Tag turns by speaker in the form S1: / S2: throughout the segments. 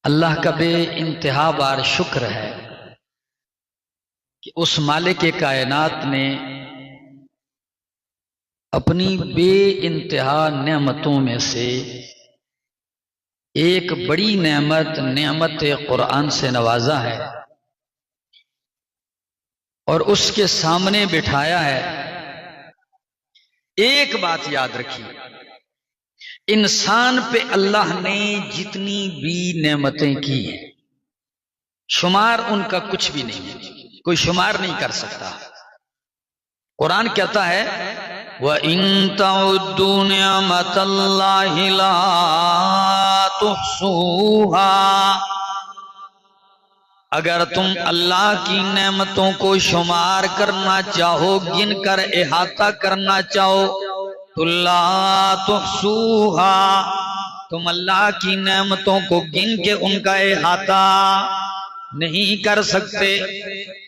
S1: اللہ کا بے انتہا بار شکر ہے کہ اس مالک کائنات نے اپنی بے انتہا نعمتوں میں سے ایک بڑی نعمت قرآن سے نوازا ہے اور اس کے سامنے بٹھایا ہے۔ ایک بات یاد رکھیے، انسان پہ اللہ نے جتنی بھی نعمتیں کی ہیں شمار ان کا کچھ بھی نہیں ہے، کوئی شمار نہیں کر سکتا۔ قرآن کہتا ہے وَإِن تَعُدُّوا نِعْمَةَ اللَّهِ لَا تُحْصُوهَا، اگر تم اللہ کی نعمتوں کو شمار کرنا چاہو، گن کر احاطہ کرنا چاہو تو لا تحصوها، تم اللہ کی نعمتوں کو گن کے ان کا احاطہ نہیں کر سکتے۔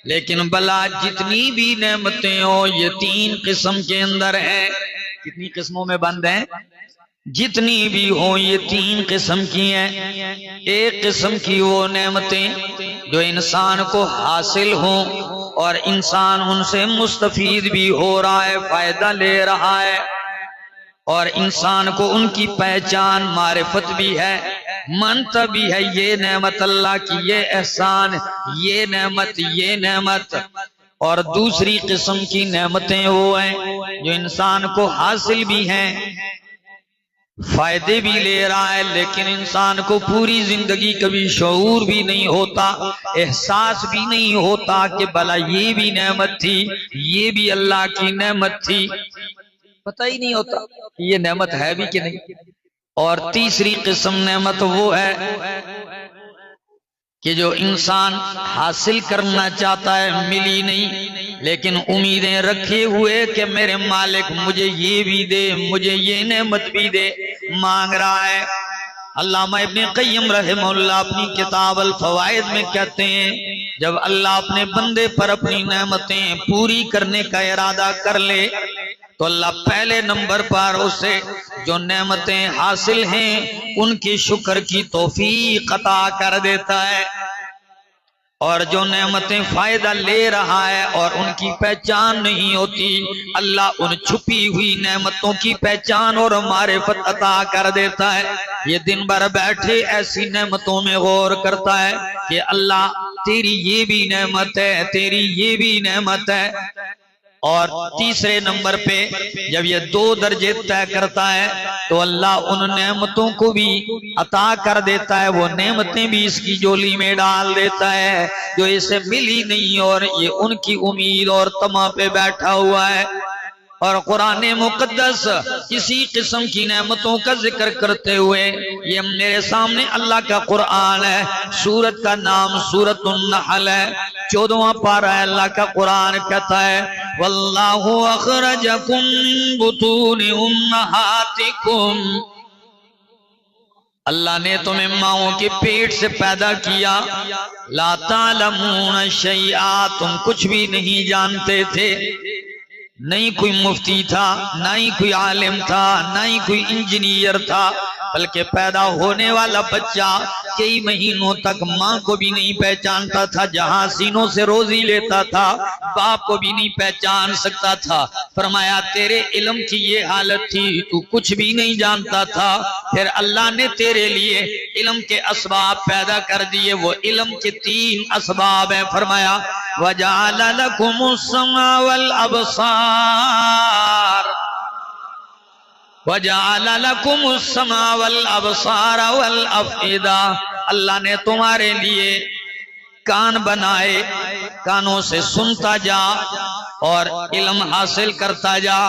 S1: لیکن بلا جتنی بھی نعمتیں ہو یہ تین قسم کے اندر ہیں۔ کتنی قسموں میں بند ہیں؟ جتنی بھی ہوں یہ تین قسم کی ہیں۔ ایک قسم کی وہ نعمتیں جو انسان کو حاصل ہوں اور انسان ان سے مستفید بھی ہو رہا ہے، فائدہ لے رہا ہے، اور انسان کو ان کی پہچان معرفت بھی ہے، مانتا بھی ہے یہ نعمت اللہ کی، یہ احسان، یہ نعمت۔ اور دوسری قسم کی نعمتیں وہ ہیں جو انسان کو حاصل بھی ہیں، فائدے بھی لے رہا ہے، لیکن انسان کو پوری زندگی کبھی شعور بھی نہیں ہوتا، احساس بھی نہیں ہوتا کہ بھلا یہ بھی نعمت تھی، یہ بھی اللہ کی نعمت تھی، پتہ ہی نہیں ہوتا کہ یہ نعمت ہے بھی کہ نہیں۔ اور تیسری قسم نعمت وہ ہے کہ جو انسان حاصل کرنا چاہتا ہے، ملی نہیں، لیکن امیدیں رکھے ہوئے کہ میرے مالک مجھے یہ بھی دے، مجھے یہ نعمت بھی دے، مانگ رہا ہے۔ علامہ ابن قیم رحمہ اللہ اپنی کتاب الفوائد میں کہتے ہیں جب اللہ اپنے بندے پر اپنی نعمتیں پوری کرنے کا ارادہ کر لے تو اللہ پہلے نمبر پر اسے جو نعمتیں حاصل ہیں ان کی شکر کی توفیق عطا کر دیتا ہے، اور جو نعمتیں فائدہ لے رہا ہے اور ان کی پہچان نہیں ہوتی، اللہ ان چھپی ہوئی نعمتوں کی پہچان اور معرفت عطا کر دیتا ہے۔ یہ دن بھر بیٹھے ایسی نعمتوں میں غور کرتا ہے کہ اللہ تیری یہ بھی نعمت ہے، تیری یہ بھی نعمت ہے۔ اور تیسرے نمبر پہ جب یہ دو درجے طے کرتا ہے تو اللہ ان نعمتوں کو بھی عطا کر دیتا ہے، وہ نعمتیں بھی اس کی جولی میں ڈال دیتا ہے جو اسے ملی نہیں، اور یہ ان کی امید اور طمع پہ بیٹھا ہوا ہے۔ اور قرآن مقدس اسی قسم کی نعمتوں کا ذکر کرتے ہوئے، یہ میرے سامنے اللہ کا قرآن ہے، سورت کا نام سورت النحل ہے، 14واں پارہ ہے۔ اللہ کا قرآن کہتا ہے واللہ اخرجکم من بطون امہاتکم، اللہ نے تمہیں ماؤں کے پیٹ سے پیدا کیا، لا تعلمون شیئا، تم کچھ بھی نہیں جانتے تھے، نہیں کوئی مفتی تھا، نہ ہی کوئی عالم تھا، نہ ہی کوئی انجینئر تھا، بلکہ پیدا ہونے والا بچہ کئی مہینوں تک ماں کو بھی نہیں پہچانتا تھا، جہاں سینوں سے روزی لیتا تھا باپ کو بھی نہیں پہچان سکتا تھا۔ فرمایا تیرے علم کی یہ حالت تھی، تو کچھ بھی نہیں جانتا تھا، پھر اللہ نے تیرے لیے علم کے اسباب پیدا کر دیے، وہ علم کے 3 اسباب ہیں۔ فرمایا وَجَعَلَ لَكُمُ السَّمْعَ وَالْأَبْصَارَ وَجَعَلَ لَكُمُ السَّمْعَ وَالْأَبْصَارَ وَالْأَفْئِدَةَ، اللہ نے تمہارے لیے کان بنائے، کانوں سے سنتا جا اور علم حاصل کرتا جا،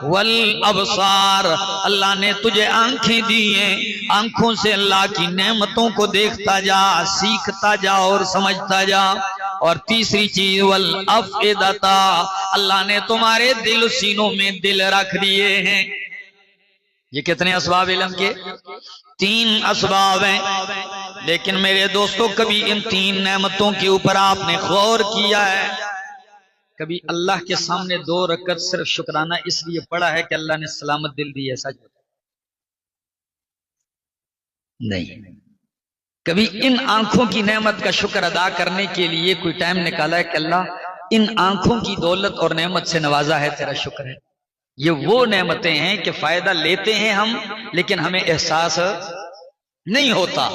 S1: والابصار، اللہ نے تجھے آنکھیں دی ہیں، آنکھوں سے اللہ کی نعمتوں کو دیکھتا جا، سیکھتا جا اور سمجھتا جا۔ اور تیسری چیز والافئدۃ، اللہ نے تمہارے دل سینوں میں دل رکھ دیے ہیں۔ یہ کتنے اسباب علم کے؟ 3 اسباب ہیں۔ لیکن میرے دوستو کبھی ان 3 نعمتوں کے اوپر آپ نے غور کیا ہے؟ کبھی اللہ کے سامنے 2 رکعت صرف شکرانہ اس لیے پڑھا ہے کہ اللہ نے سلامت دل دی ہے؟ سچ نہیں۔ کبھی ان آنکھوں کی نعمت کا شکر ادا کرنے کے لیے کوئی ٹائم نکالا ہے کہ اللہ ان آنکھوں کی دولت اور نعمت سے نوازا ہے، تیرا شکر ہے؟ یہ وہ نعمتیں ہیں کہ فائدہ لیتے ہیں ہم لیکن ہمیں احساس نہیں ہوتا،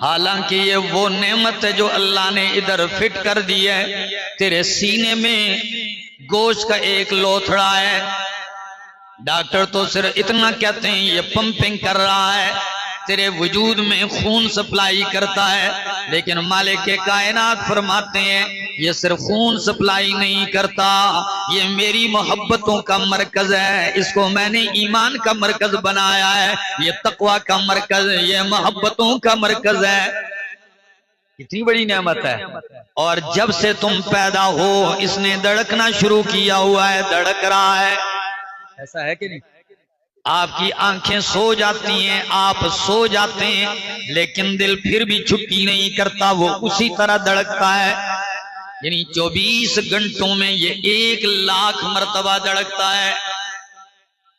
S1: حالانکہ یہ وہ نعمت ہے جو اللہ نے ادھر فٹ کر دی ہے۔ تیرے سینے میں گوشت کا ایک لوتھڑا ہے، ڈاکٹر تو صرف اتنا کہتے ہیں یہ پمپنگ کر رہا ہے، تیرے وجود میں خون سپلائی کرتا ہے، لیکن مالک کائنات فرماتے ہیں یہ صرف خون سپلائی نہیں کرتا، یہ میری محبتوں کا مرکز ہے، اس کو میں نے ایمان کا مرکز بنایا ہے، یہ تقوی کا مرکز، یہ محبتوں کا مرکز ہے۔ کتنی بڑی نعمت ہے، اور جب سے تم پیدا ہو اس نے دھڑکنا شروع کیا ہوا ہے، دھڑک رہا ہے، ایسا ہے کہ نہیں؟ آپ کی آنکھیں سو جاتی ہیں، آپ سو جاتے ہیں، لیکن دل پھر بھی چھٹی نہیں کرتا، وہ اسی طرح دھڑکتا ہے، یعنی 24 گھنٹوں میں یہ 1,00,000 مرتبہ دھڑکتا ہے۔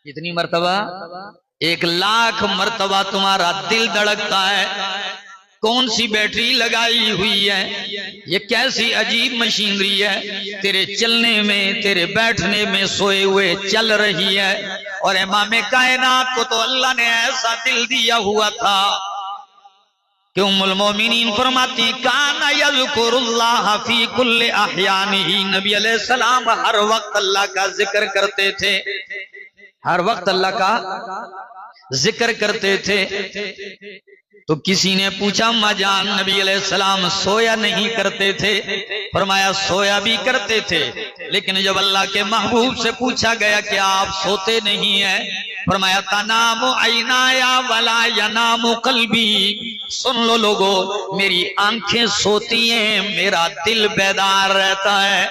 S1: کتنی مرتبہ؟ 1,00,000 مرتبہ تمہارا دل دھڑکتا ہے۔ کون سی بیٹری لگائی ہوئی ہے؟ یہ کیسی عجیب مشینری ہے، تیرے چلنے میں، تیرے بیٹھنے میں، سوئے ہوئے چل رہی ہے۔ اور امام کائنات کو تو اللہ نے ایسا دل دیا ہوا تھا کہ ام المومنین فرماتی ہیں کان یذکر اللہ فی کل احیانہ، نبی علیہ السلام ہر وقت اللہ کا ذکر کرتے تھے، ہر وقت اللہ کا ذکر کرتے تھے۔ تو کسی نے پوچھا اماں جان نبی علیہ السلام سویا نہیں کرتے تھے؟ فرمایا سویا بھی کرتے تھے، لیکن جب اللہ کے محبوب سے پوچھا گیا کہ آپ سوتے نہیں ہیں، فرمایا تنام عینایا ولا ینام قلبی، سن لو لوگو میری آنکھیں سوتی ہیں، میرا دل بیدار رہتا ہے،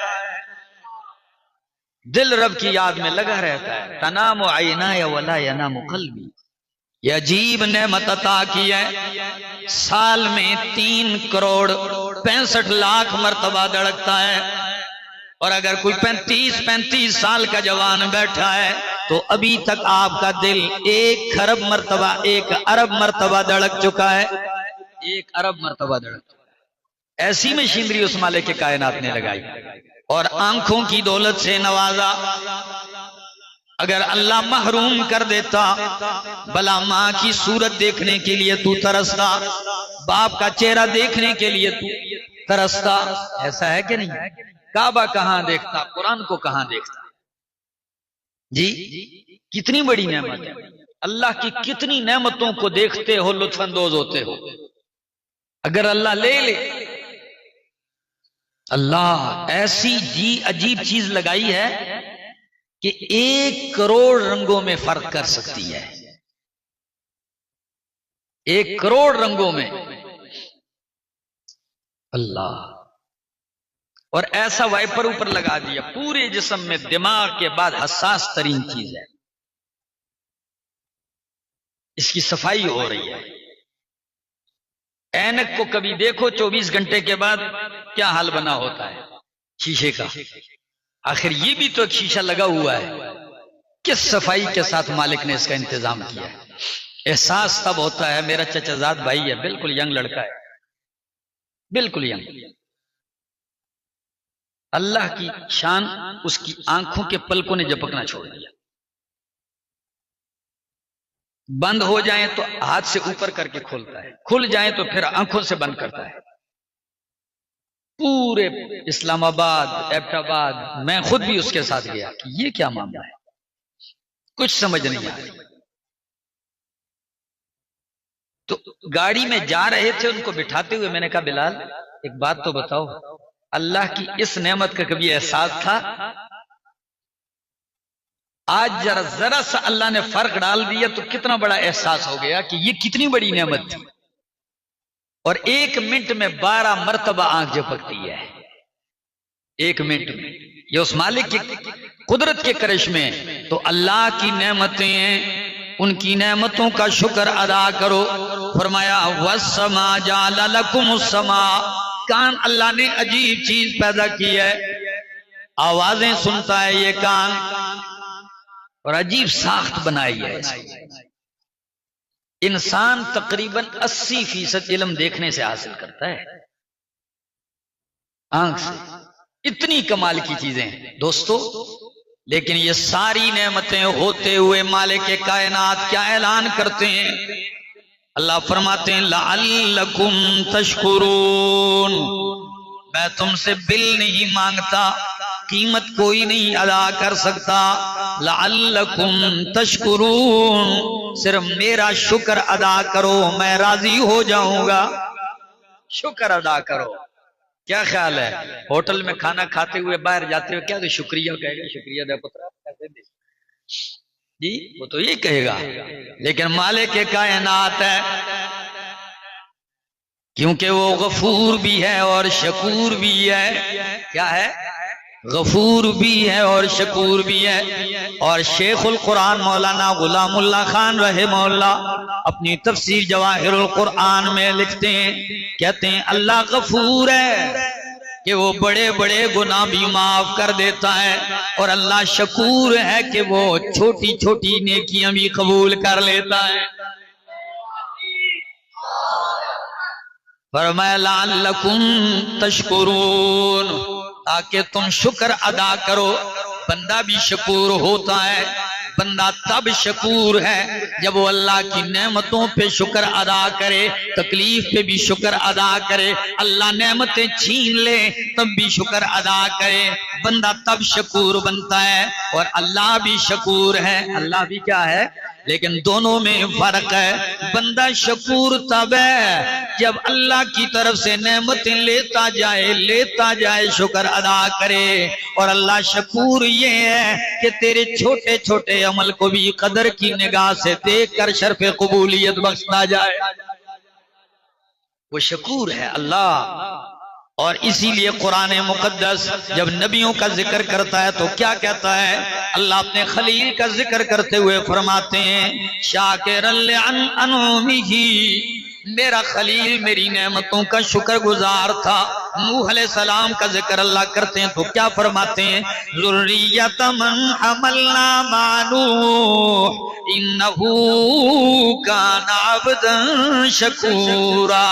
S1: دل رب کی یاد میں لگا رہتا ہے۔ تنام عینایا ولا ینام قلبی، یہ عجیب نعمت عطا کی ہے، سال میں 3,65,00,000 مرتبہ دھڑکتا ہے، اور اگر کوئی 35 سال کا جوان بیٹھا ہے تو ابھی تک آپ کا دل 1,000,000,000 مرتبہ، 1,000,000,000 مرتبہ دھڑک چکا ہے، 1,000,000,000 مرتبہ دھڑک چکا ہے۔ ایسی مشینری اس مالک کے کائنات نے لگائی اور آنکھوں کی دولت سے نوازا۔ اگر اللہ محروم کر دیتا، بلا ماں کی صورت دیکھنے کے لیے تو ترستا، باپ کا چہرہ دیکھنے کے لیے تو ترستا، ایسا ہے کہ نہیں؟ کعبہ کہاں دیکھتا، قرآن کو کہاں دیکھتا؟ جی کتنی بڑی نعمت ہے، اللہ کی کتنی نعمتوں کو دیکھتے ہو، لطف اندوز ہوتے ہو۔ اگر اللہ لے لے، اللہ ایسی عجیب چیز لگائی ہے کہ 1,000,000,000 رنگوں میں فرق کر سکتی ہے، 1,000,000,000 رنگوں میں اللہ، اور ایسا وائپر اوپر لگا دیا پورے جسم میں، دماغ کے بعد حساس ترین چیز ہے، اس کی صفائی ہو رہی ہے۔ اینک کو کبھی دیکھو 24 گھنٹے کے بعد کیا حال بنا ہوتا ہے شیشے کا، آخر یہ بھی تو ایک شیشہ لگا ہوا ہے، کس صفائی کے ساتھ مالک نے اس کا انتظام کیا ہے۔ احساس تب ہوتا ہے، میرا چچا زاد بھائی ہے، بالکل ینگ لڑکا ہے، بالکل ینگ، اللہ کی شان، اس کی آنکھوں کے پلکوں نے جھپکنا چھوڑ دیا، بند ہو جائیں تو ہاتھ سے اوپر کر کے کھولتا ہے، کھل جائیں تو پھر آنکھوں سے بند کرتا ہے۔ پورے اسلام آباد، ایبٹ آباد، میں خود بھی اس کے ساتھ گیا کہ یہ کیا معاملہ ہے، کچھ سمجھ نہیں آ رہی۔ تو گاڑی میں جا رہے تھے، ان کو بٹھاتے ہوئے میں نے کہا بلال ایک بات تو بتاؤ، اللہ کی اس نعمت کا کبھی احساس تھا؟ آج ذرا سا اللہ نے فرق ڈال دیا تو کتنا بڑا احساس ہو گیا کہ یہ کتنی بڑی نعمت تھی، اور 1 منٹ میں 12 مرتبہ آنکھ جھپکتی ہے، 1 منٹ میں، یہ اس مالک کی قدرت کے کرشمے۔ تو اللہ کی نعمتیں ہیں، ان کی نعمتوں کا شکر ادا کرو۔ فرمایا وَالسَّمَاءَ جَعَلَ لَكُمُ السَّمَاءَ، کان اللہ نے عجیب چیز پیدا کی ہے، آوازیں سنتا ہے یہ کان، اور عجیب ساخت بنائی ہے اس کو۔ انسان تقریباً 80% علم دیکھنے سے حاصل کرتا ہے، آنکھ سے. اتنی کمال کی چیزیں ہیں دوستو. لیکن یہ ساری نعمتیں ہوتے ہوئے مالک کائنات کیا اعلان کرتے ہیں؟ اللہ فرماتے ہیں لعلکم تشکرون، میں تم سے بل نہیں مانگتا، قیمت کوئی نہیں ادا کر سکتا. لعلکم تشکرون، صرف میرا شکر ادا کرو، میں راضی ہو جاؤں گا. شکر ادا کرو. کیا خیال ہے ہوٹل میں کھانا کھاتے ہوئے باہر جاتے ہوئے کیا تو شکریہ کہے گا، شکریہ دے پترا جی، وہ تو یہ کہے گا. لیکن مالک کائنات ہے، کیونکہ وہ غفور بھی ہے اور شکور بھی ہے. کیا ہے؟ غفور بھی ہے اور شکور بھی ہے. اور شیخ القرآن مولانا غلام اللہ خان رحمہ اللہ اپنی تفسیر جواہر القرآن میں لکھتے ہیں، کہتے ہیں اللہ غفور ہے کہ وہ بڑے بڑے گناہ بھی معاف کر دیتا ہے، اور اللہ شکور ہے کہ وہ چھوٹی چھوٹی نیکیاں بھی قبول کر لیتا ہے. فرمایا لعلکم تشکرون، تاکہ تم شکر ادا کرو. بندہ بھی شکور ہوتا ہے. بندہ تب شکور ہے جب وہ اللہ کی نعمتوں پہ شکر ادا کرے، تکلیف پہ بھی شکر ادا کرے، اللہ نعمتیں چھین لے تب بھی شکر ادا کرے. بندہ تب شکور بنتا ہے، اور اللہ بھی شکور ہے. اللہ بھی کیا ہے؟ لیکن دونوں میں فرق ہے. بندہ شکور تب ہے جب اللہ کی طرف سے نعمتیں لیتا جائے شکر ادا کرے. اور اللہ شکور یہ ہے کہ تیرے چھوٹے چھوٹے عمل کو بھی قدر کی نگاہ سے دیکھ کر شرف قبولیت بخشتا جائے. وہ شکور ہے اللہ. اور اسی لیے قرآن مقدس جب نبیوں کا ذکر کرتا ہے تو کیا کہتا ہے؟ اللہ اپنے خلیل کا ذکر کرتے ہوئے فرماتے ہیں شاکرا لانعمہ، میرا خلیل میری نعمتوں کا شکر گزار تھا. نوح علیہ السلام کا ذکر اللہ کرتے ہیں تو کیا فرماتے ہیں؟ ذریۃ من حملنا مع نوح انہ کان عبدا شکورا،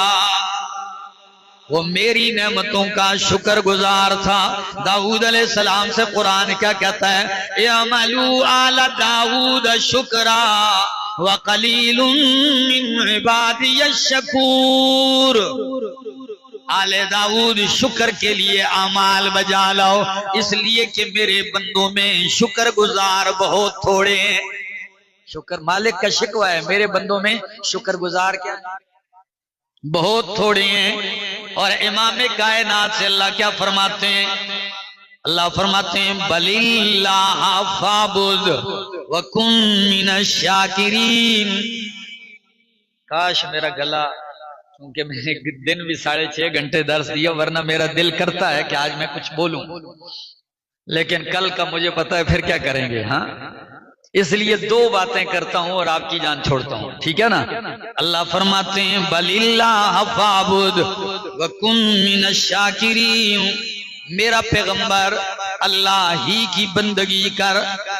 S1: وہ میری نعمتوں کا شکر گزار تھا. داؤد علیہ السلام سے قرآن کیا کہتا ہے؟ اعملوا آل داؤد شکرا وقلیل من عبادی الشکور. آل داؤد شکر کے لیے اعمال بجا لاؤ، اس لیے کہ میرے بندوں میں شکر گزار بہت تھوڑے ہیں. شکر مالک کا شکوہ ہے، میرے بندوں میں شکر گزار کیا بہت تھوڑے ہیں. اور امام کائنات سے اللہ کیا فرماتے ہیں؟ اللہ فرماتے ہیں بل اللہ فاعبد وکن من الشاکرین. کاش میرا گلا، کیونکہ میں نے دن بھی 6.5 گھنٹے درس دیا، ورنہ میرا دل کرتا ہے کہ آج میں کچھ بولوں، لیکن کل کا مجھے پتا ہے پھر کیا کریں گے. ہاں اس لیے 2 باتیں کرتا ہوں اور آپ کی جان چھوڑتا ہوں، ٹھیک ہے نا. اللہ فرماتے ہیں بل اللہ فاعبد وکن من الشاکرین، میرا پیغمبر اللہ ہی کی بندگی کر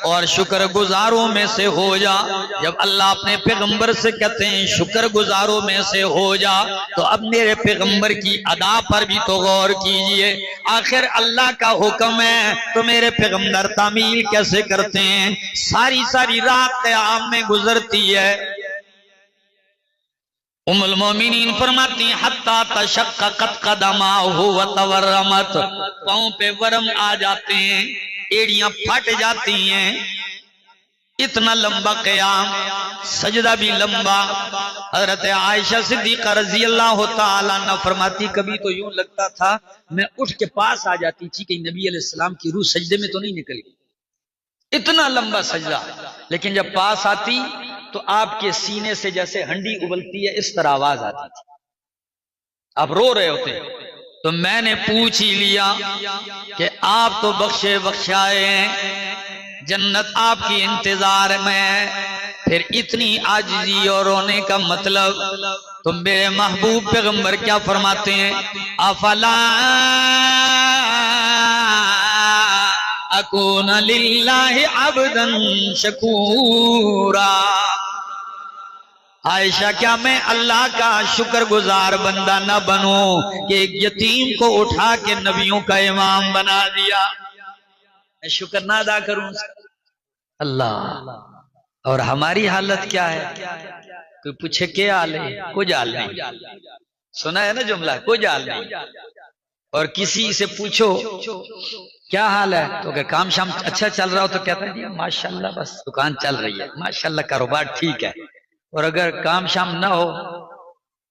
S1: اور شکر گزاروں میں سے ہو جا. جب اللہ اپنے پیغمبر سے کہتے ہیں شکر گزاروں میں سے ہو جا، تو اب میرے پیغمبر کی ادا پر بھی تو غور کیجئے. آخر اللہ کا حکم ہے تو میرے پیغمبر تعمیل کیسے کرتے ہیں؟ ساری رات قیام میں گزرتی ہے. ام المومنین فرماتی ہیں حتی تشققت قدماہ وتورمت، پاؤں پہ ورم آ جاتے ہیں، ایڑیاں پھٹ جاتی ہیں. اتنا لمبا قیام، سجدہ بھی لمبا. حضرت عائشہ صدیقہ رضی اللہ تعالیٰ عنہ فرماتی کبھی تو یوں لگتا تھا میں اٹھ کے پاس آ جاتی تھی کہ نبی علیہ السلام کی روح سجدے میں تو نہیں نکلی. اتنا لمبا سجدہ. لیکن جب پاس آتی تو آپ کے سینے سے جیسے ہنڈی ابلتی ہے اس طرح آواز آتی تھی. آپ رو رہے ہوتے تو میں نے پوچھ ہی لیا کہ آپ تو بخشے بخشائے ہیں، جنت آپ کی انتظار میں ہے، پھر اتنی عاجزی اور رونے کا مطلب؟ تو میرے محبوب پیغمبر کیا فرماتے ہیں؟ افلا اکون للہ عبدا شکورا، عائشہ کیا میں اللہ کا شکر گزار بندہ نہ بنوں کہ ایک یتیم کو اٹھا کے نبیوں کا امام بنا دیا؟ میں شکر نہ ادا کروں اللہ؟ اور ہماری حالت کیا ہے؟ کوئی پوچھے کیا حال ہے؟ کچھ حال نہیں. سنا ہے نا جملہ، کچھ حال نہیں. اور کسی سے پوچھو کیا حال ہے تو کہ کام شام اچھا چل رہا ہو تو کہتا ہے ماشاءاللہ بس دکان چل رہی ہے، ماشاءاللہ کاروبار ٹھیک ہے. اور اگر کام شام نہ ہو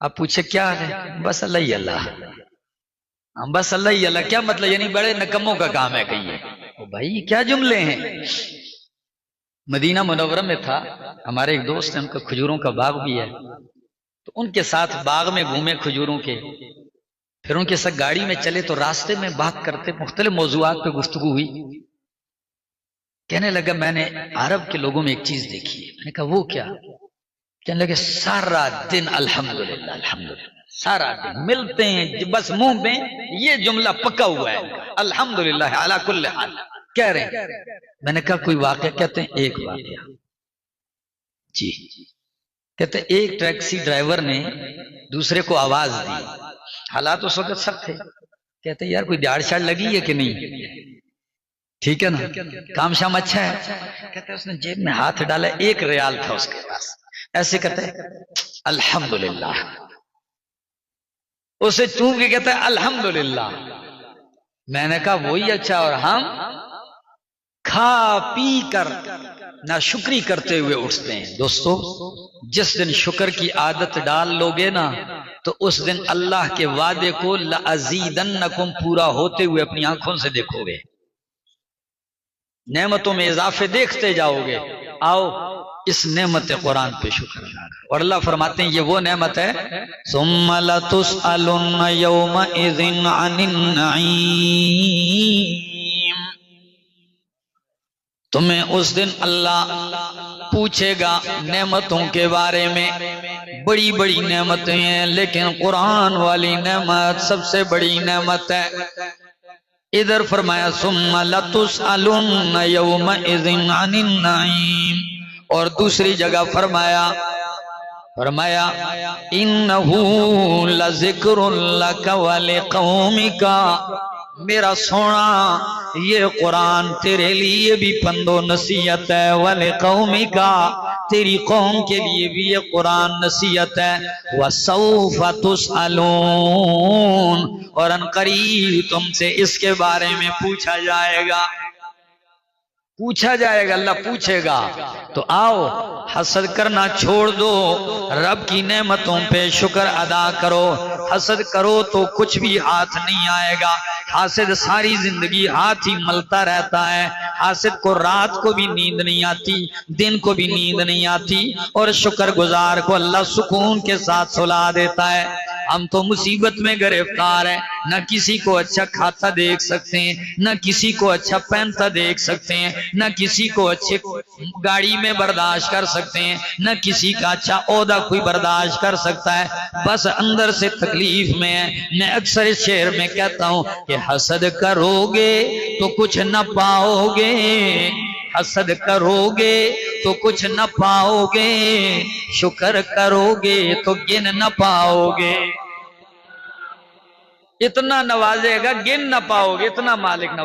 S1: آپ پوچھے کیا حال ہے، بس اللہ ہی اللہ. بس اللہ ہی اللہ کیا مطلب؟ یعنی بڑے نکموں کا کام ہے کہیں. بھائی کیا جملے ہیں. مدینہ منورہ میں تھا، ہمارے ایک دوست ہیں، ان کا کھجوروں کا باغ بھی ہے، تو ان کے ساتھ باغ میں گھومے کھجوروں کے. پھر ان کے ساتھ گاڑی میں چلے تو راستے میں بات کرتے مختلف موضوعات پہ گفتگو ہوئی. کہنے لگا میں نے عرب کے لوگوں میں ایک چیز دیکھی ہے. میں نے کہا وہ کیا؟ کہنے لگے سارا دن الحمدللہ الحمدللہ، سارا دن ملتے ہیں بس منہ میں یہ جملہ پکا ہوا ہے الحمدللہ علی کل حال کہہ رہے ہیں. میں نے کہا کوئی واقعہ؟ کہتے ہیں ایک واقعہ. جی کہتے ہیں ایک ٹیکسی ڈرائیور نے دوسرے کو آواز دی. حالات اس وقت سب تھے. کہتے ہیں یار کوئی دیہڑ شاڑ لگی ہے کہ نہیں؟ ٹھیک ہے نا، کام شام اچھا ہے؟ کہتے ہیں اس نے جیب میں ہاتھ ڈالا، 1 ریال تھا اس کے پاس. ایسے کہتے ہیں الحمدللہ. اسے چون کے کہتا ہے الحمدللہ. میں نے کہا وہی اچھا. اور ہم کھا پی کر ناشکری کرتے ہوئے اٹھتے ہیں. دوستو جس دن شکر کی عادت ڈال لو گے نا تو اس دن اللہ کے وعدے کو لَأَزِيدَنَّكُمْ پورا ہوتے ہوئے اپنی آنکھوں سے دیکھو گے. نعمتوں میں اضافے دیکھتے جاؤ گے. آؤ اس نعمت قرآن پہ شکر ادا کرو. اور اللہ فرماتے ہیں یہ وہ نعمت ہے ثُمَّ لَتُسْأَلُنَّ يَوْمَئِذٍ عَنِ النَّعِيمِ. تمہیں اس دن اللہ پوچھے گا نعمتوں کے بارے میں. بڑی بڑی نعمتیں ہیں لیکن قرآن والی نعمت سب سے بڑی نعمت ہے. ادھر فرمایا ثُمَّ لَتُسْأَلُنَّ يَوْمَئِذٍ عَنِ النَّعِيمِ. اور دوسری جگہ فرمایا اِنَّهُ لَذِكْرٌ لَكَ وَلِقَوْمِكَ. میرا سونا یہ قرآن تیرے لیے بھی پند و نصیحت ہے. وَلِقَوْمِكَ تیری قوم کے لیے بھی یہ قرآن نصیحت ہے. وَسَوْفَ تُسْأَلُونَ اور ان قریب تم سے اس کے بارے میں پوچھا جائے گا. پوچھا جائے گا، اللہ پوچھے گا. تو آؤ حسد کرنا چھوڑ دو، رب کی نعمتوں پہ شکر ادا کرو. حسد کرو تو کچھ بھی ہاتھ نہیں آئے گا. حاسد ساری زندگی ہاتھ ہی ملتا رہتا ہے. حاسد کو رات کو بھی نیند نہیں آتی، دن کو بھی نیند نہیں آتی، اور شکر گزار کو اللہ سکون کے ساتھ سلا دیتا ہے. ہم تو مصیبت میں گرفتار ہیں، نہ کسی کو اچھا کھاتا دیکھ سکتے ہیں، نہ کسی کو اچھا پہنتا دیکھ سکتے ہیں، نہ کسی کو اچھے گاڑی میں برداشت کر سکتے ہیں، نہ کسی کا اچھا عہدہ کوئی برداشت کر سکتا ہے. بس اندر سے تکلیف میں ہے. میں اکثر اس شعر میں کہتا ہوں کہ حسد کرو گے تو کچھ نہ پاؤ گے، حسد کرو گے تو کچھ نہ پاؤ گے، شکر کرو گے تو گن نہ پاؤ گے. اتنا نوازے گا گن نہ پاؤ گے، اتنا مالک نوازے